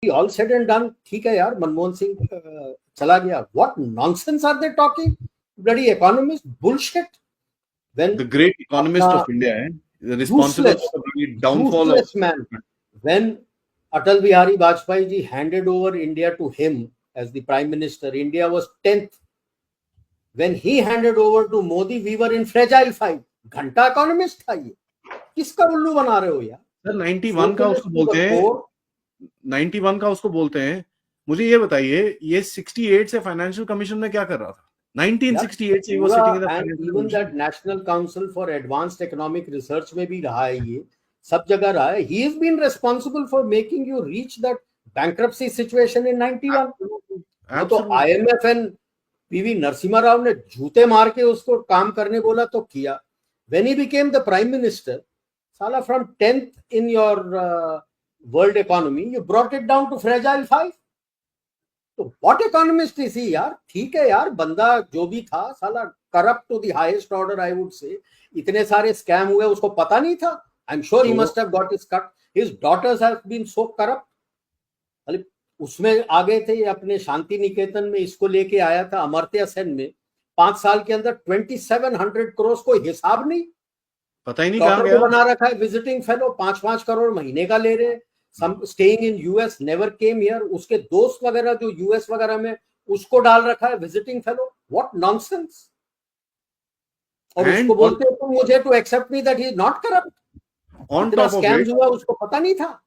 All said and done, ठीक है यार, मनमोहन सिंह चला गया. What nonsense are they talking? Bloody economist bullshit. When the great economist of India, responsible for the downfall of man. When Atal Bihari Vajpayee ji handed over India to him as the Prime Minister, India was 10th. When he handed over to Modi, we were in fragile 5. घंटा economist था ये. किसका उल्लू बना रहे हो यार? Sir 91 का उसको बोलते हैं, 91 का उसको बोलते हैं. मुझे ये बताइए, ये 68 से फाइनेंशियल कमीशन में क्या कर रहा था? 1968 से he was sitting in the financial even that National Council for Advanced Economic Research में भी रहा है, ये सब जगह रहा है. He has been responsible for making you reach that bankruptcy situation in 91. तो IMF and PV Narasimha Rao ने जूते मार के उसको काम करने बोला तो किया. When he became the Prime Minister, साला from 10th in your world economy, you brought it down to fragile 5. तो what economist is he यार? ठीक है यार, बंदा जो भी था साला corrupt to the highest order, I would say. इतने सारे scam हुए, उसको पता नहीं था. I'm sure he must have got his cut. His daughters have been so corrupt. अरे उसमें आगे थे, अपने शांति निकेतन में इसको लेके आया था अमर्त्य सेन में. 5 साल के अंदर 2700 करोड़, कोई हिसाब नहीं, पता ही नहीं कहां गया. बना रखा है विजिटिंग फेलो, 5-5 करोड़ महीने का ले रहे. Some staying in US never came here. उसके दोस्त वगैरह जो US वगैरह में, उसको डाल रखा है विजिटिंग फेलो. What nonsense. और उसको बोलते हो तुम मुझे to accept me that he is not corrupt. On top of it, हुआ, उसको पता नहीं था.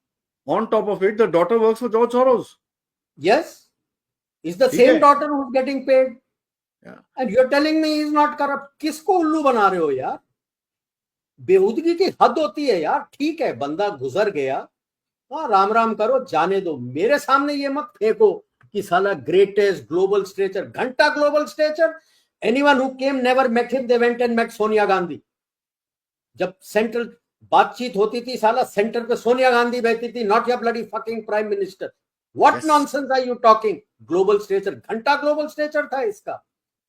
On top of it, the daughter works for George Soros. Yes, is the same daughter who's getting paid. Yeah. And you're telling me he's not corrupt. किसको उल्लू बना रहे हो यार? बेहूदगी की हद होती है यार. ठीक है, बंदा गुजर गया, हाँ, राम राम करो, जाने दो. मेरे सामने ये मत फेंको कि साला ग्रेटेस्ट ग्लोबल स्टेचर. घंटा global stature. Anyone who came never met him. They went and met Sonia Gandhi. जब सेंट्रल बातचीत होती थी, साला सेंटर पे सोनिया गांधी बैठती थी, not your bloody fucking prime minister. What nonsense are you talking? Global stature, घंटा ग्लोबल स्टेचर था इसका.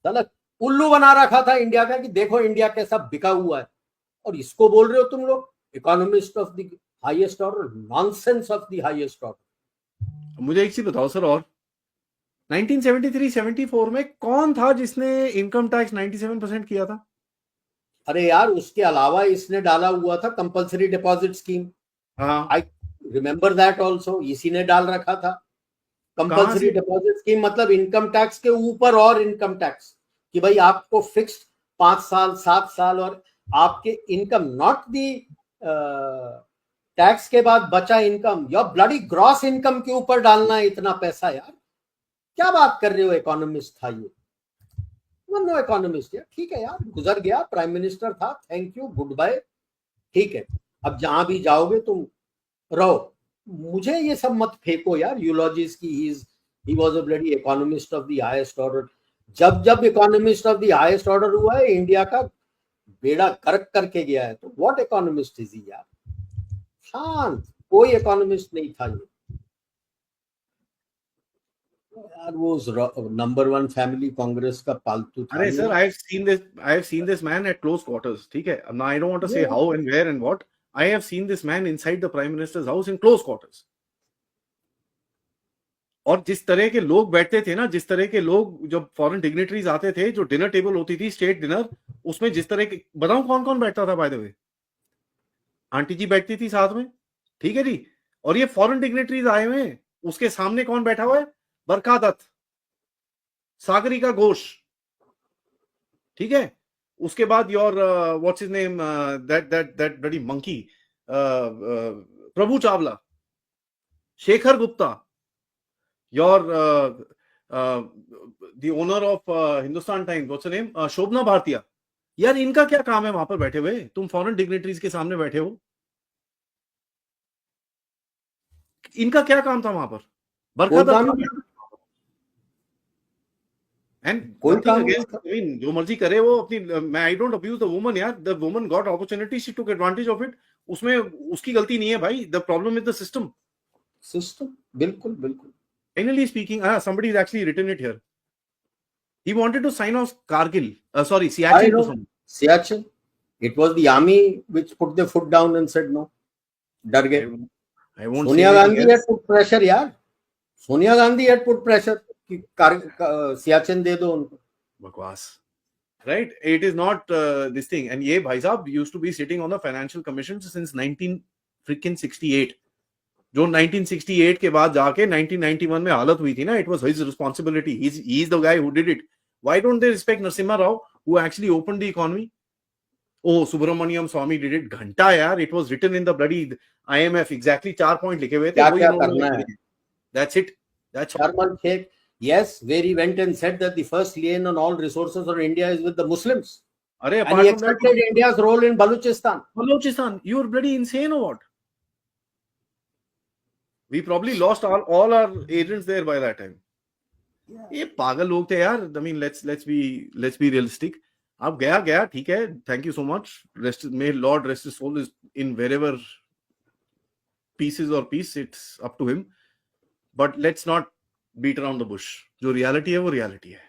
साला उल्लू बना रखा था इंडिया का कि देखो इंडिया कैसा बिका हुआ है, और इसको बोल रहे हो तुम लोग economist of the highest order. Nonsense of the highest order. मुझे एक चीज बताओ सर, और 1973-74 में कौन था जिसने इनकम टैक्स 97% किया था? अरे यार, उसके अलावा इसने डाला हुआ था compulsory deposit scheme. I remember that also. इसी ने डाल रखा था कंपल्सरी डिपॉजिट स्कीम. मतलब इनकम टैक्स के ऊपर और इनकम टैक्स, कि भाई आपको फिक्स्ड 5 साल 7 साल, और आपके इनकम नॉट दी टैक्स के बाद बचा income, your bloody gross income के ऊपर डालना है इतना पैसा. यार क्या बात कर रहे हो? इकोनॉमिस्ट था ये? नो इकोनॉमिस्ट यार. ठीक है यार, गुजर गया, प्राइम मिनिस्टर था, थैंक यू, गुड बाय. ठीक है, अब जहां भी जाओगे तुम रहो. मुझे ये सब मत फेंको यार यूलॉजीज की. He was a bloody economist of the highest order. जब economist of the highest order हुआ है, इंडिया का बेड़ा गर्क करके गया है. तो व्हाट इकोनॉमिस्ट इज ही यार? शांत, कोई इकोनॉमिस्ट नहीं था ये यार. वो नंबर 1 फैमिली कांग्रेस का पालतू था. अरे sir, I have seen this man at close quarters. ठीक है, now I don't want to say how and where and what. I have seen this man inside the prime minister's house in close quarters. और जिस तरह के लोग बैठते थे ना, जिस तरह के लोग जब फॉरेन डिग्निटरीज आते थे, जो डिनर टेबल होती थी स्टेट डिनर, उसमें जिस तरह के, बताऊं कौन कौन बैठता था? बाय द वे, आंटी जी बैठती थी साथ में, ठीक है जी. और ये फॉरेन डिग्निटरीज आए हुए हैं, उसके सामने कौन बैठा हुआ है? बरखा दत्त, सागरिका घोष, ठीक है. उसके बाद your what's his name, that bloody monkey, Prabhu Chawla, Shekhar Gupta, your the owner of Hindustan Times, what's her name, Shobhana Bhartia. यार इनका क्या काम है वहां पर बैठे हुए? तुम फॉरेन डिग्निटरीज के सामने बैठे हो, इनका क्या काम था वहां पर? बरखा दत्त एंड जो मर्जी करे वो अपनी. मैं I don't abuse the woman यार. The woman got opportunity, she took advantage of it. उसमें उसकी गलती नहीं है भाई. The problem is the system. बिल्कुल बिल्कुल. Finally speaking, somebody has actually written it here. He wanted to sign off Kargil, Siachen. Siachen. It was the army which put their foot down and said no. डर गए. Sonia Gandhi had put pressure यार. Sonia Gandhi had put pressure कि सियाचिन दे दो उनको. बकवास. Right? It is not this thing. And ye bhai sahab used to be sitting on the financial commission since 1968. जो 1968 के बाद जाके 1991 में हालत हुई थी ना, it was his responsibility. He's the guy who did it. Why don't they respect Narasimha Rao, who actually opened the economy? Oh, Subramaniam Swamy did it. घंटा यार, it was written in the bloody IMF. Exactly 4 point लिखे हुए थे. क्या करना है? That's it. That's all. Sharman Sheikh, yes, where he went and said that the first lien on all resources of India is with the Muslims. And he accepted India's role in Balochistan. Balochistan, you're bloody insane or what? We probably lost all our agents there by that time. ये पागल लोग थे यार. I mean, let's be realistic. अब गया ठीक है. Thank you so much. May Lord rest his soul is in wherever pieces or peace. It's up to him. But let's not beat around the bush. जो reality है वो reality है.